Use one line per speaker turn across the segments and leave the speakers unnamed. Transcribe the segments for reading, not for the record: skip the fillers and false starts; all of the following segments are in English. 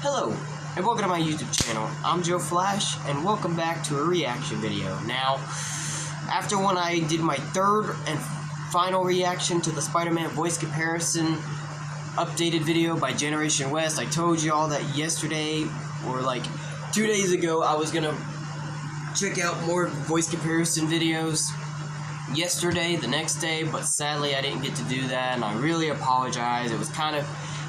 Hello, and welcome to my YouTube channel. I'm Joe Flash, and welcome back to a reaction video. Now, after when I did my third and final reaction to the Spider-Man voice comparison updated video by Generation West, I told you all that yesterday, or like 2 days ago, I was gonna check out more voice comparison videos yesterday, the next day, but sadly I didn't get to do that, and I really apologize. It was kind of,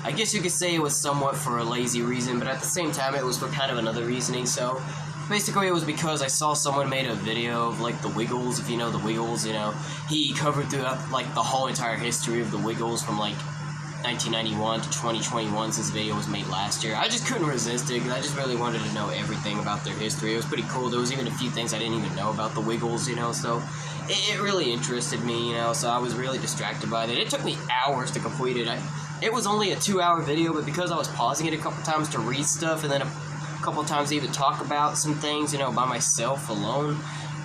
I guess you could say it was somewhat for a lazy reason, but at the same time it was for kind of another reasoning. So basically it was because I saw someone made a video of like the Wiggles, if you know the Wiggles, he covered throughout like the whole entire history of the Wiggles from like 1991 to 2021 since the video was made last year. I just couldn't resist it because I just really wanted to know everything about their history. It was pretty cool. There was even a few things I didn't even know about the Wiggles, so it really interested me, so I was really distracted by it. It took me hours to complete it. It was only a 2-hour video, but because I was pausing it a couple times to read stuff and then a couple times to even talk about some things, by myself alone,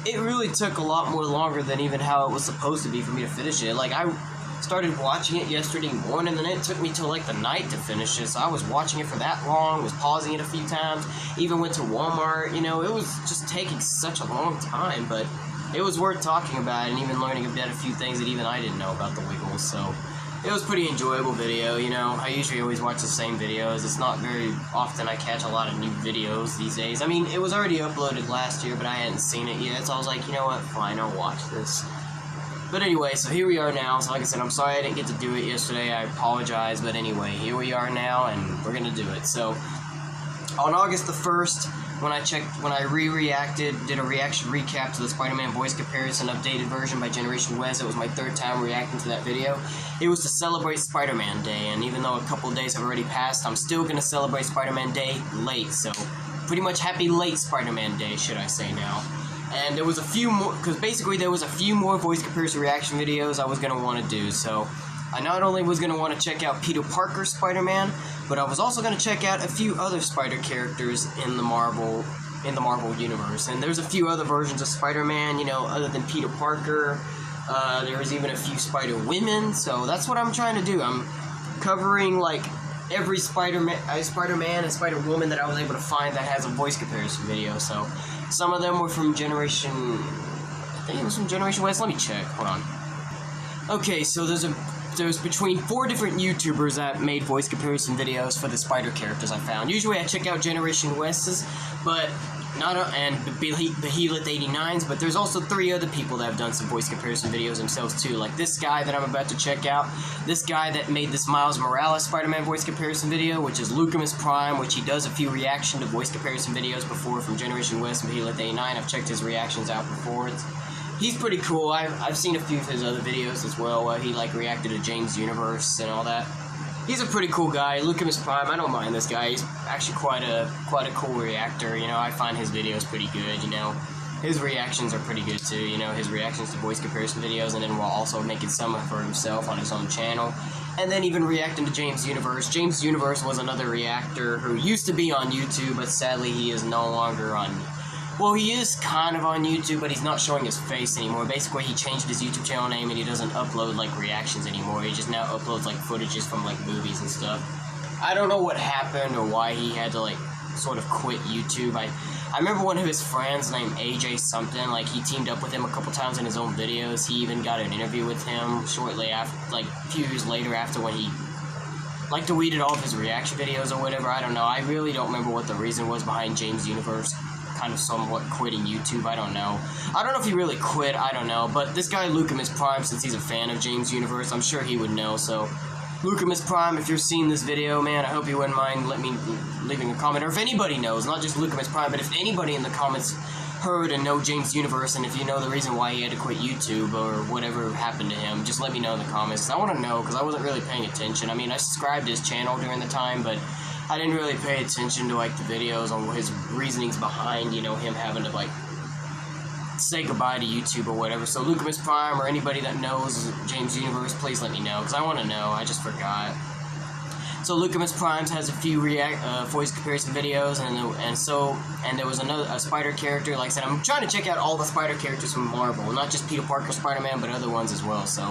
it really took a lot more longer than even how it was supposed to be for me to finish it. Like, I started watching it yesterday morning, and then it took me till like the night to finish it, so I was watching it for that long, was pausing it a few times, even went to Walmart, it was just taking such a long time, but it was worth talking about and even learning about a few things that even I didn't know about the Wiggles, so it was a pretty enjoyable video. I usually always watch the same videos. It's not very often I catch a lot of new videos these days. I mean, it was already uploaded last year, but I hadn't seen it yet, so I was like, you know what, fine, I'll watch this. But anyway, so here we are now. So like I said, I'm sorry I didn't get to do it yesterday. I apologize, but anyway, here we are now, and we're gonna do it. So on August the 1st, when I re-reacted, did a reaction recap to the Spider-Man voice comparison updated version by Generation West. It was my third time reacting to that video. It was to celebrate Spider-Man Day, and even though a couple days have already passed, I'm still gonna celebrate Spider-Man Day late. So pretty much happy late Spider-Man Day, should I say now. And there was a few more, because basically there was a few more voice comparison reaction videos I was going to want to do. So I not only was going to want to check out Peter Parker's Spider-Man, but I was also going to check out a few other Spider characters in the Marvel universe. And there's a few other versions of Spider-Man, other than Peter Parker. There was even a few Spider-Women, so that's what I'm trying to do. I'm covering like every Spider-Man and Spider-Woman that I was able to find that has a voice comparison video. So some of them were from Generation, I think it was from Generation West. Let me check. Hold on. Okay, so there's between 4 different YouTubers that made voice comparison videos for the Spider characters I found. Usually I check out Generation West's, but and Behelit 89's, but there's also 3 other people that have done some voice comparison videos themselves too, like this guy that I'm about to check out, this guy that made this Miles Morales Spider-Man voice comparison video, which is Lucamus Prime, which he does a few reaction to voice comparison videos before from Generation West and Behelit 89. I've checked his reactions out before. He's pretty cool. I've seen a few of his other videos as well, where he like reacted to James Universe and all that. He's a pretty cool guy. Lucamus Prime, I don't mind this guy. He's actually quite a cool reactor. I find his videos pretty good. His reactions are pretty good too. His reactions to voice comparison videos, and then while also making some for himself on his own channel, and then even reacting to James Universe. James Universe was another reactor who used to be on YouTube, but sadly he is no longer on. Well, he is kind of on YouTube, but he's not showing his face anymore. Basically, he changed his YouTube channel name, and he doesn't upload, like, reactions anymore. He just now uploads, like, footages from, like, movies and stuff. I don't know what happened or why he had to, like, sort of quit YouTube. I remember one of his friends named AJ something, like, he teamed up with him a couple times in his own videos. He even got an interview with him shortly after, like, a few years later after when he, like, deleted all of his reaction videos or whatever. I don't know. I really don't remember what the reason was behind James Universe kind of somewhat quitting YouTube. I don't know. I don't know if he really quit. I don't know. But this guy Lucamus Prime, since he's a fan of James Universe, I'm sure he would know. So, Lucamus Prime, if you're seeing this video, man, I hope you wouldn't mind leaving a comment. Or if anybody knows, not just Lucamus Prime, but if anybody in the comments heard and know James Universe, and if you know the reason why he had to quit YouTube or whatever happened to him, just let me know in the comments. I want to know, because I wasn't really paying attention. I mean, I subscribed to his channel during the time, but I didn't really pay attention to, like, the videos on his reasonings behind, him having to, like, say goodbye to YouTube or whatever. So Lucamus Prime or anybody that knows James Universe, please let me know, because I want to know. I just forgot. So Lucamus Prime has a few voice comparison videos, and there was a Spider character. Like I said, I'm trying to check out all the Spider characters from Marvel, not just Peter Parker Spider-Man, but other ones as well. So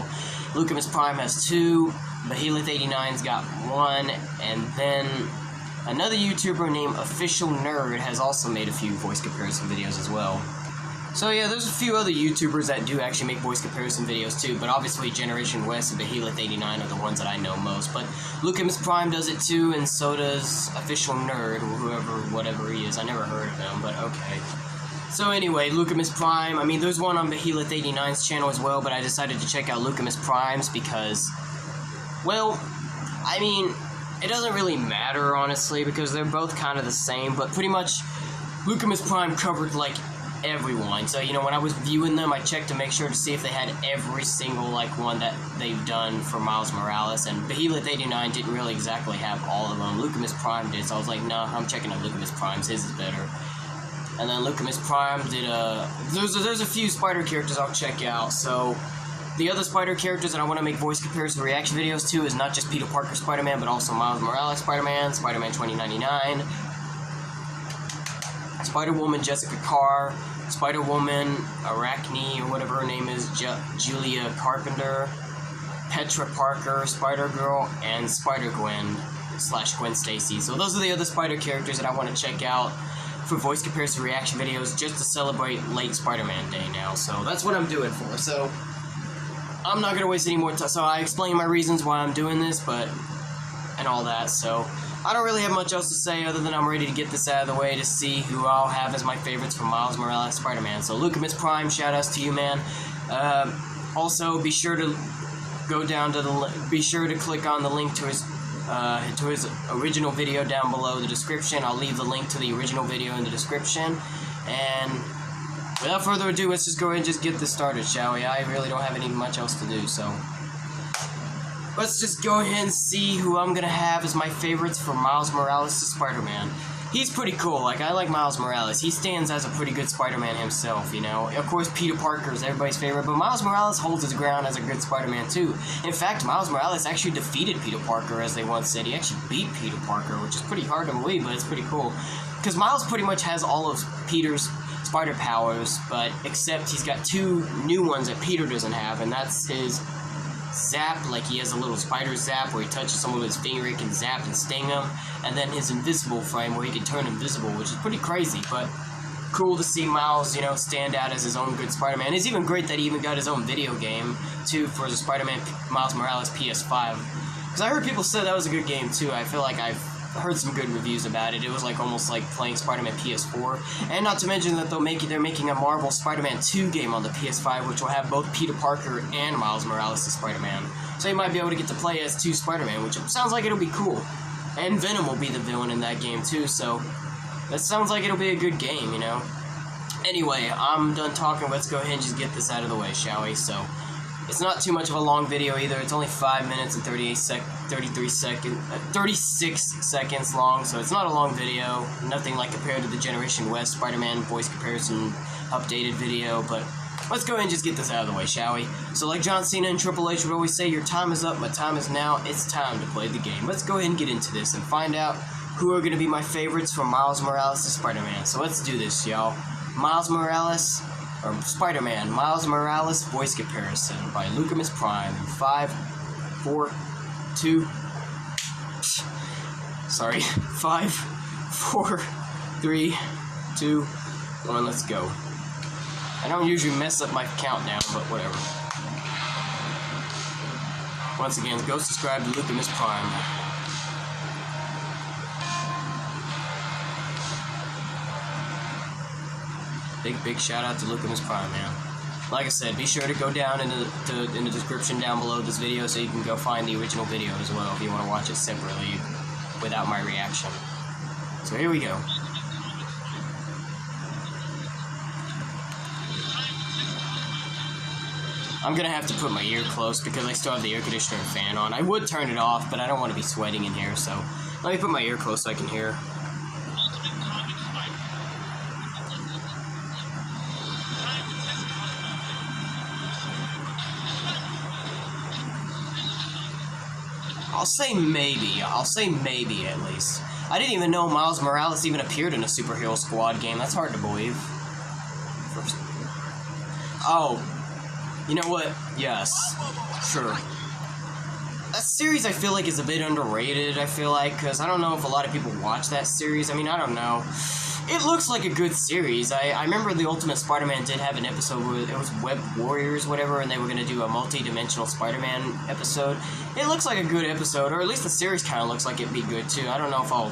Lucamus Prime has 2, Behelit 89's got 1, and then another YouTuber named Official Nerd has also made a few voice comparison videos as well. So yeah, there's a few other YouTubers that do actually make voice comparison videos too, but obviously Generation West and Behemoth89 are the ones that I know most. But Lucamus Prime does it too, and so does Official Nerd, or whatever he is. I never heard of him, but okay. So anyway, Lucamus Prime, I mean, there's one on Behemoth89's channel as well, but I decided to check out Lucamus Prime's because, well, I mean, it doesn't really matter, honestly, because they're both kind of the same, but pretty much Lucamus Prime covered, like, everyone. So, you know, when I was viewing them, I checked to make sure to see if they had every single, like, one that they've done for Miles Morales, and Behemoth89 didn't really exactly have all of them. Lucamus Prime did, so I was like, nah, I'm checking out Lucamus Prime's, his is better. And then Lucamus Prime did there's a few spider characters I'll check out. So the other spider characters that I want to make voice comparison reaction videos to is not just Peter Parker Spider-Man, but also Miles Morales Spider-Man, Spider-Man 2099, Spider-Woman Jessica Carr, Spider-Woman Arachne, or whatever her name is, Julia Carpenter, Petra Parker, Spider-Girl, and Spider-Gwen / Gwen Stacy. So those are the other spider characters that I want to check out for voice comparison reaction videos just to celebrate late Spider-Man Day now. So that's what I'm doing for. So I'm not going to waste any more time. So I explained my reasons why I'm doing this, and all that. So I don't really have much else to say other than I'm ready to get this out of the way to see who I'll have as my favorites for Miles Morales Spider-Man. So Lucamus Prime, shout-outs to you, man. Also, be sure to go down to be sure to click on the link to his original video down below the description. I'll leave the link to the original video in the description. And without further ado, let's just go ahead and just get this started, shall we? I really don't have any much else to do, so let's just go ahead and see who I'm gonna have as my favorites for Miles Morales to Spider-Man. He's pretty cool. Like, I like Miles Morales. He stands as a pretty good Spider-Man himself, you know. Of course, Peter Parker is everybody's favorite, but Miles Morales holds his ground as a good Spider-Man, too. In fact, Miles Morales actually defeated Peter Parker, as they once said. He actually beat Peter Parker, which is pretty hard to believe, but it's pretty cool. Because Miles pretty much has all of Peter's spider powers, but except he's got two new ones that Peter doesn't have, and that's his zap. Like, he has a little spider zap where he touches someone with his finger, he can zap and sting them, and then his invisible frame where he can turn invisible, which is pretty crazy, but cool to see Miles, you know, stand out as his own good Spider-Man. It's even great that he even got his own video game, too, for the Spider-Man Miles Morales PS5, because I heard people say that was a good game, too. I feel like I've heard some good reviews about it. It was like almost like playing Spider-Man PS4, and not to mention that they're making a Marvel Spider-Man 2 game on the PS5, which will have both Peter Parker and Miles Morales as Spider-Man. So you might be able to get to play as two Spider-Man, which sounds like it'll be cool. And Venom will be the villain in that game too, so that sounds like it'll be a good game, you know. Anyway, I'm done talking. Let's go ahead and just get this out of the way, shall we? So it's not too much of a long video either. It's only 5 minutes and 36 seconds long, so it's not a long video. Nothing like compared to the Generation West Spider-Man voice comparison updated video, but let's go ahead and just get this out of the way, shall we? So like John Cena and Triple H would always say, your time is up, my time is now, it's time to play the game. Let's go ahead and get into this and find out who are going to be my favorites from Miles Morales to Spider-Man. So let's do this, y'all. Miles Morales, or Spider-Man, Miles Morales voice comparison by Lucamus Prime in 5, 4, 2, sorry, 5, 4, 3, 2, 1, let's go. I don't usually mess up my countdown, but whatever. Once again, go subscribe to Lucamus Prime. Big shout out to Lucamus Prime, man. Like I said, be sure to go down in the description down below this video so you can go find the original video as well if you want to watch it separately without my reaction. So here we go. I'm gonna have to put my ear close because I still have the air conditioner and fan on. I would turn it off, but I don't want to be sweating in here, so let me put my ear close so I can hear. I'll say maybe at least. I didn't even know Miles Morales even appeared in a Superhero Squad game. That's hard to believe. Oh, you know what? Yes, sure. That's series I feel like is a bit underrated, I feel like, because I don't know if a lot of people watch that series. I mean, I don't know. It looks like a good series. I remember the Ultimate Spider-Man did have an episode where it was Web Warriors, whatever, and they were going to do a multi-dimensional Spider-Man episode. It looks like a good episode, or at least the series kind of looks like it'd be good, too. I don't know if I'll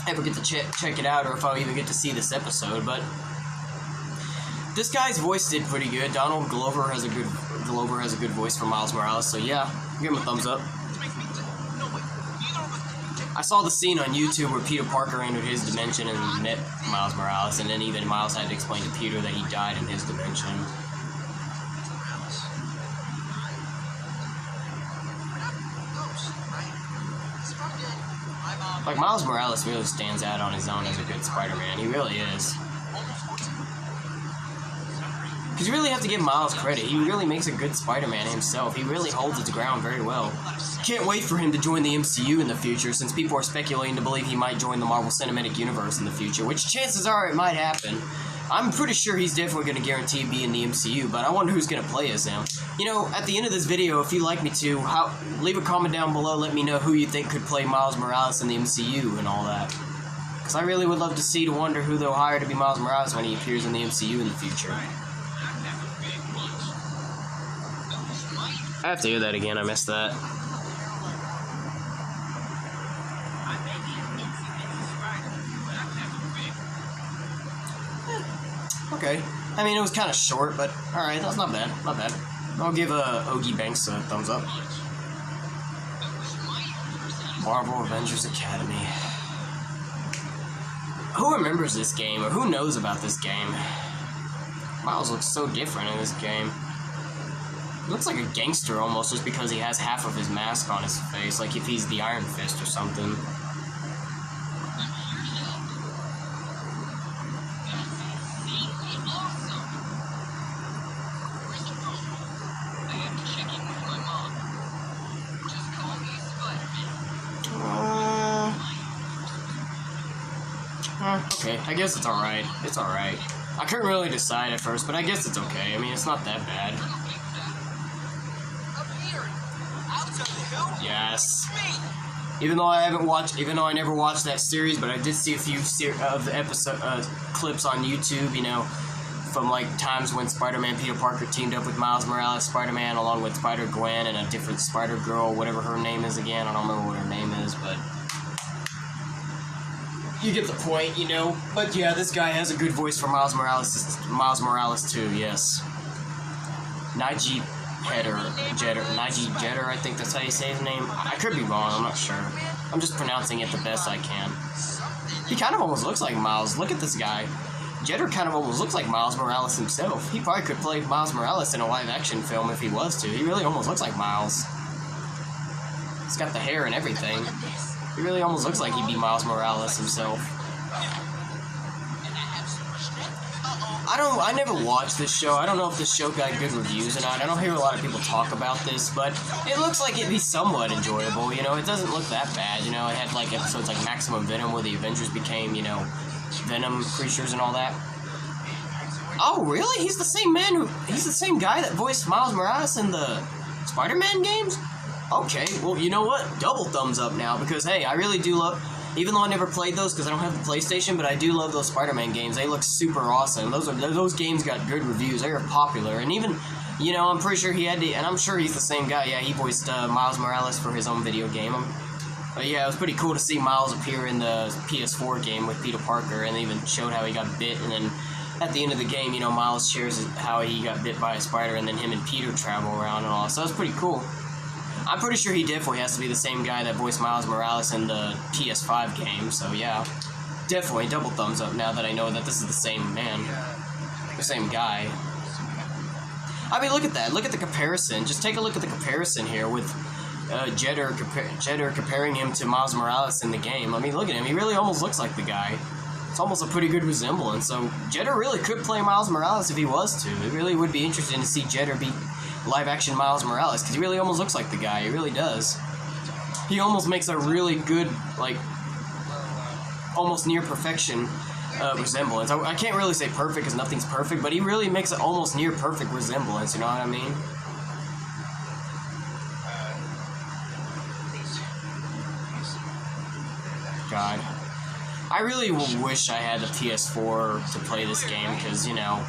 ever get to check it out, or if I'll even get to see this episode, but this guy's voice did pretty good. Donald Glover has a good voice for Miles Morales, so yeah, give him a thumbs up. I saw the scene on YouTube where Peter Parker entered his dimension and met Miles Morales, and then even Miles had to explain to Peter that he died in his dimension. Like, Miles Morales really stands out on his own as a good Spider-Man. He really is. Because you really have to give Miles credit. He really makes a good Spider-Man himself. He really holds his ground very well. Can't wait for him to join the MCU in the future, since people are speculating to believe he might join the Marvel Cinematic Universe in the future, which chances are it might happen. I'm pretty sure he's definitely going to guarantee be in the MCU, but I wonder who's going to play as him. You know, at the end of this video, if you'd like me to, leave a comment down below, let me know who you think could play Miles Morales in the MCU and all that. Because I really would love to wonder who they'll hire to be Miles Morales when he appears in the MCU in the future. I have to hear that again, I missed that. Okay. I mean, it was kind of short, but alright, that's not bad. Not bad. I'll give Ogie Banks a thumbs up. Marvel Avengers Academy. Who remembers this game, or who knows about this game? Miles looks so different in this game. He looks like a gangster almost, just because he has half of his mask on his face, like if he's the Iron Fist or something. Okay, I guess it's alright. It's alright. I couldn't really decide at first, but I guess it's okay. I mean, it's not that bad. Yes. Even though I never watched that series, but I did see a few of the clips on YouTube, you know, from like times when Spider-Man Peter Parker teamed up with Miles Morales Spider-Man along with Spider-Gwen and a different Spider-Girl, whatever her name is again. I don't remember what her name is, but you get the point, you know. But yeah, this guy has a good voice for Miles Morales too, yes. Nige Jeter, I think that's how you say his name. I could be wrong, I'm not sure. I'm just pronouncing it the best I can. He kind of almost looks like Miles. Look at this guy. Jeter kind of almost looks like Miles Morales himself. He probably could play Miles Morales in a live-action film if he was to. He really almost looks like Miles. He's got the hair and everything. He really almost looks like he'd be Miles Morales himself. I never watched this show. I don't know if this show got good reviews or not. I don't hear a lot of people talk about this, but it looks like it'd be somewhat enjoyable, you know. It doesn't look that bad, you know. It had like episodes like Maximum Venom where the Avengers became, you know, Venom creatures and all that. Oh, really? He's the same guy that voiced Miles Morales in the Spider-Man games? Okay, well, you know what? Double thumbs up now, because, hey, I really do love... Even though I never played those because I don't have the PlayStation, but I do love those Spider-Man games. They look super awesome. Those games got good reviews. They were popular. And even, you know, I'm pretty sure he had to... And I'm sure he's the same guy. Yeah, he voiced Miles Morales for his own video game. But yeah, it was pretty cool to see Miles appear in the PS4 game with Peter Parker, and they even showed how he got bit, and then at the end of the game, you know, Miles shares how he got bit by a spider, and then him and Peter travel around and all. So that's pretty cool. I'm pretty sure he definitely has to be the same guy that voiced Miles Morales in the PS5 game, so yeah. Definitely double thumbs up now that I know that this is the same man. The same guy. I mean, look at that. Look at the comparison. Just take a look at the comparison here with Jeter comparing him to Miles Morales in the game. I mean, look at him. He really almost looks like the guy. It's almost a pretty good resemblance. So Jeter really could play Miles Morales if he was to. It really would be interesting to see Jeter be live-action Miles Morales, because he really almost looks like the guy. He really does. He almost makes a really good, like, almost near perfection resemblance. I can't really say perfect because nothing's perfect, but he really makes an almost near perfect resemblance, you know what I mean? god. I really wish I had the PS4 to play this game, because, you know,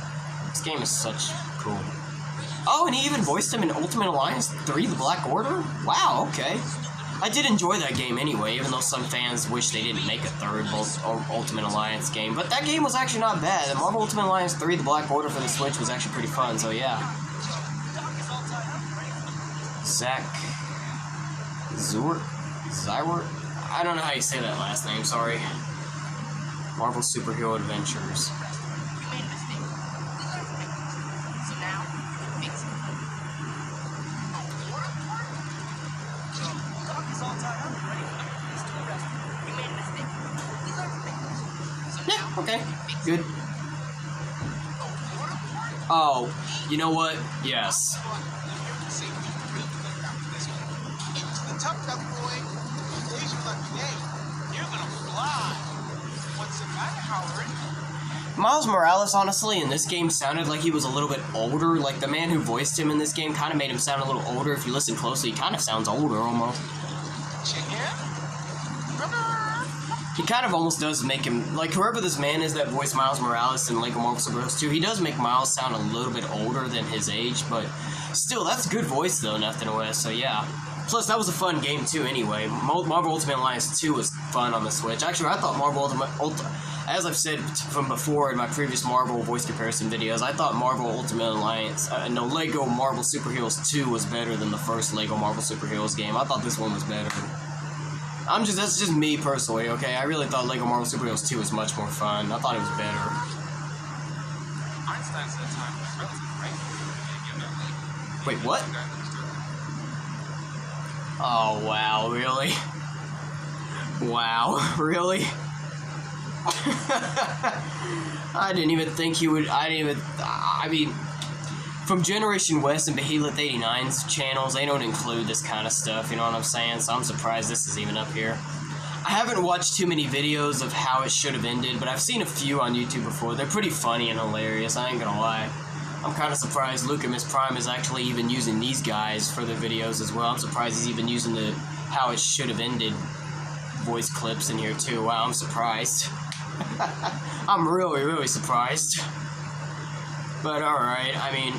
this game is such cool. Oh, and he even voiced him in Ultimate Alliance 3, The Black Order? Wow, okay. I did enjoy that game anyway, even though some fans wish they didn't make a third Ultimate Alliance game. But that game was actually not bad. The Marvel Ultimate Alliance 3, The Black Order for the Switch was actually pretty fun, so yeah. Zach Zywart? I don't know how you say that last name, sorry. Marvel Superhero Adventures. Yeah, okay, good. Oh, you know what? Yes. Miles Morales, honestly, in this game sounded like he was a little bit older. Like, the man who voiced him in this game kind of made him sound a little older. If you listen closely, he kind of sounds older, almost. He kind of almost does make him, like, whoever this man is that voiced Miles Morales in Lego Marvel Superheroes 2, he does make Miles sound a little bit older than his age, but still, that's a good voice, though, nevertheless, so yeah. Plus, that was a fun game, too, anyway. Marvel Ultimate Alliance 2 was fun on the Switch. Actually, I thought Marvel as I've said from before in my previous Marvel voice comparison videos, I thought Marvel Ultimate Alliance, Lego Marvel Superheroes 2 was better than the first Lego Marvel Superheroes game. I thought this one was better. That's just me personally, okay? I really thought Lego Marvel Superheroes 2 was much more fun. I thought it was better. Wait, what? Oh, wow, really? Wow, really? I didn't even think he would, I mean, from Generation West and Behemoth 89's channels, they don't include this kind of stuff, you know what I'm saying? So I'm surprised this is even up here. I haven't watched too many videos of how it should have ended, but I've seen a few on YouTube before. They're pretty funny and hilarious, I ain't gonna lie. I'm kind of surprised Lucas Prime is actually even using these guys for their videos as well. I'm surprised he's even using the how it should have ended voice clips in here too. Wow, I'm surprised. I'm really surprised. But alright, I mean,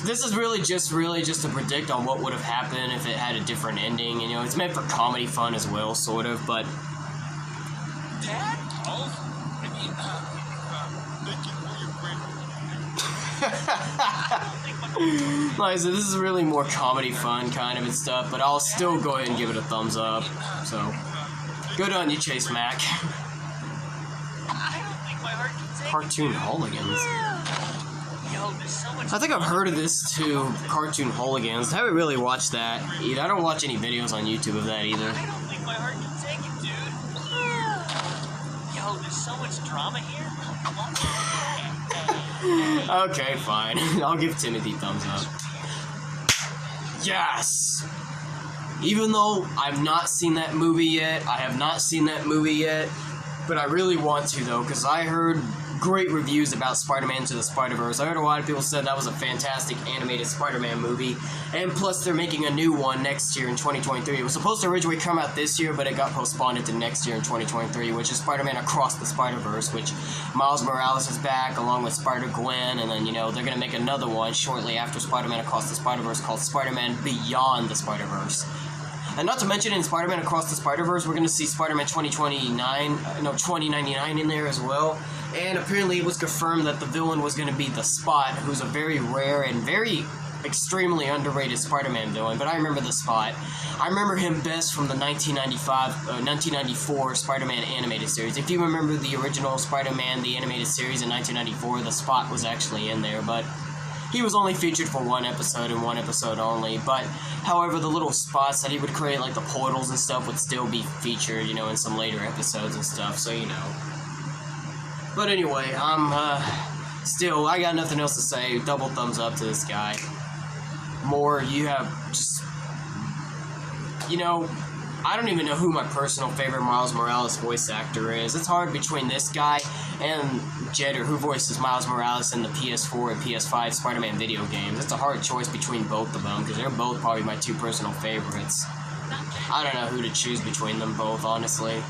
this is really just to predict on what would have happened if it had a different ending. And, you know, it's meant for comedy fun as well, sort of, but...
Dad? Oh, I mean, thank you for your friend.
Like I said, this is really more comedy fun kind of and stuff, but I'll still go ahead and give it a thumbs up. So, good on you, Chase Mack.
I don't think my heart can take
Cartoon Hooligans.
Yo, there's so much.
I think I've heard of this too, Cartoon Hooligans. I haven't really watched that either. I don't watch any videos on YouTube of that either.
I don't think my heart can take it, dude. Yo, there's so much drama here.
Okay, fine. I'll give Timothy thumbs up. Yes! Even though I've not seen that movie yet, but I really want to, though, because I heard great reviews about Spider-Man Into the Spider-Verse. I heard a lot of people said that was a fantastic animated Spider-Man movie, and plus they're making a new one next year in 2023. It was supposed to originally come out this year, but it got postponed to next year in 2023, which is Spider-Man Across the Spider-Verse, which Miles Morales is back along with Spider-Gwen, and then, you know, they're going to make another one shortly after Spider-Man Across the Spider-Verse called Spider-Man Beyond the Spider-Verse. And not to mention, in Spider-Man Across the Spider-Verse, we're going to see Spider-Man 2099 in there as well. And apparently it was confirmed that the villain was going to be the Spot, who's a very rare and very extremely underrated Spider-Man villain. But I remember the Spot. I remember him best from the 1994 Spider-Man animated series. If you remember the original Spider-Man, the animated series in 1994, the Spot was actually in there, but he was only featured for one episode and one episode only, but however, the little spots that he would create, like the portals and stuff, would still be featured, you know, in some later episodes and stuff, so, you know. But anyway, still, I got nothing else to say. Double thumbs up to this guy. More, you have just, you know, I don't even know who my personal favorite Miles Morales voice actor is. It's hard between this guy and Jedder, who voices Miles Morales in the PS4 and PS5 Spider-Man video games. It's a hard choice between both of them, because they're both probably my two personal favorites. I don't know who to choose between them both, honestly.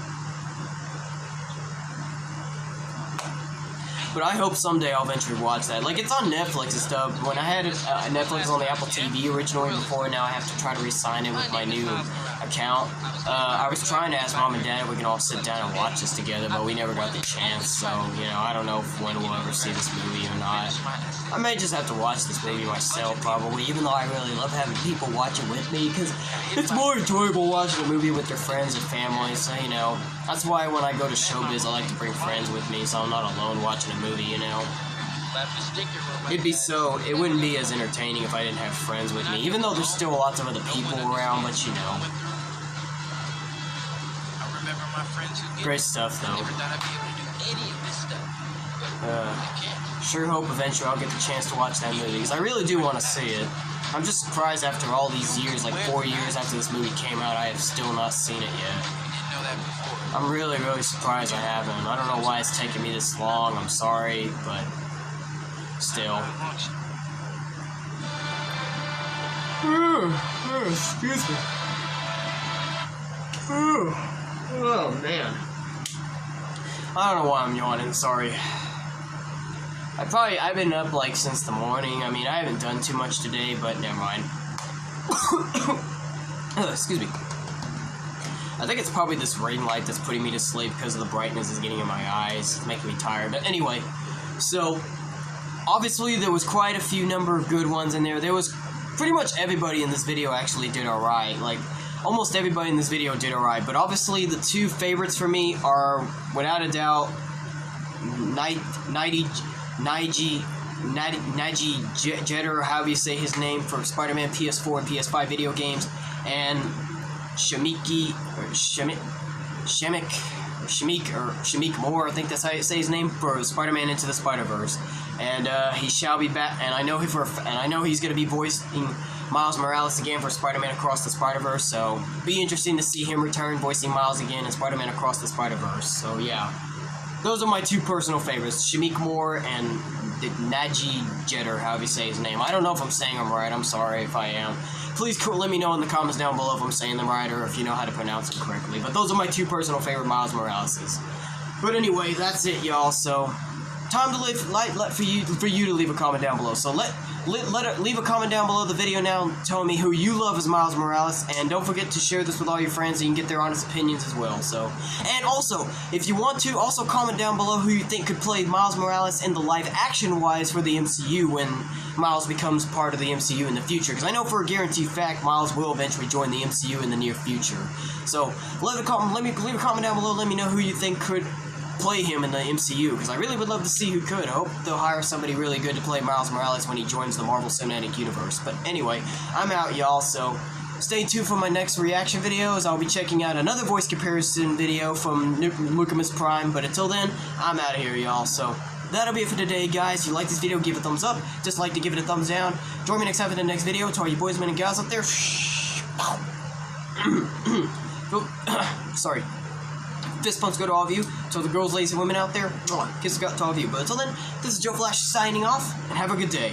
But I hope someday I'll eventually watch that. Like, it's on Netflix and stuff. When I had Netflix on the Apple TV originally before, now I have to try to re-sign it with my new account. I was trying to ask Mom and Dad if we can all sit down and watch this together, but we never got the chance. So, you know, I don't know when we'll ever see this movie or not. I may just have to watch this movie myself, probably, even though I really love having people watch it with me, because it's more enjoyable watching a movie with their friends and family. So, you know, that's why when I go to Showbiz, I like to bring friends with me, so I'm not alone watching a movie, you know. It wouldn't be as entertaining if I didn't have friends with me, even though there's still lots of other people around, but you know. Great stuff, though. Sure hope eventually I'll get the chance to watch that movie, because I really do want to see it. I'm just surprised after all these years, like 4 years after this movie came out, I have still not seen it yet. I'm really, really surprised I haven't. I don't know why it's taken me this long. I'm sorry, but still. Excuse me. Oh, man. I don't know why I'm yawning. Sorry. I've been up like since the morning. I mean, I haven't done too much today, but never mind. Excuse me. I think it's probably this ring light that's putting me to sleep because of the brightness is getting in my eyes. It's making me tired. But anyway, so obviously there was quite a few number of good ones in there. There was pretty much everybody in this video actually did alright. Like, almost everybody in this video did alright. But obviously the two favorites for me are, without a doubt, Nige Jeter, or however you say his name, for Spider-Man PS4 and PS5 video games, and Shamik Moore, I think that's how you say his name, for Spider-Man Into the Spider-Verse. And he shall be back, and I know he's going to be voicing Miles Morales again for Spider-Man Across the Spider-Verse, so be interesting to see him return voicing Miles again in Spider-Man Across the Spider-Verse. So yeah, those are my two personal favorites, Shamik Moore and Nige Jeter, however you say his name. I don't know if I'm saying them right. I'm sorry if I am. Please let me know in the comments down below if I'm saying them right or if you know how to pronounce them correctly. But those are my two personal favorite Miles Moraleses. But anyway, that's it, y'all. So time to for you to leave a comment down below. So leave a comment down below the video now telling me who you love as Miles Morales, and don't forget to share this with all your friends so you can get their honest opinions as well. So, and also, if you want to, also comment down below who you think could play Miles Morales in the live action wise for the MCU when Miles becomes part of the MCU in the future, because I know for a guaranteed fact Miles will eventually join the MCU in the near future. So leave a comment down below. Let me know who you think could play him in the MCU, because I really would love to see who could. I hope they'll hire somebody really good to play Miles Morales when he joins the Marvel Cinematic Universe. But anyway, I'm out, y'all, so stay tuned for my next reaction videos. I'll be checking out another voice comparison video from Optimus Prime, but until then, I'm out of here, y'all. So that'll be it for today, guys. If you like this video, give it a thumbs up. Dislike to give it a thumbs down. Join me next time for the next video. To all you boys, men, and gals out there, sorry. Fist bumps go to all of you. To all the girls, ladies, and women out there, kisses go to all of you. But until then, this is Joe Flash signing off, and have a good day.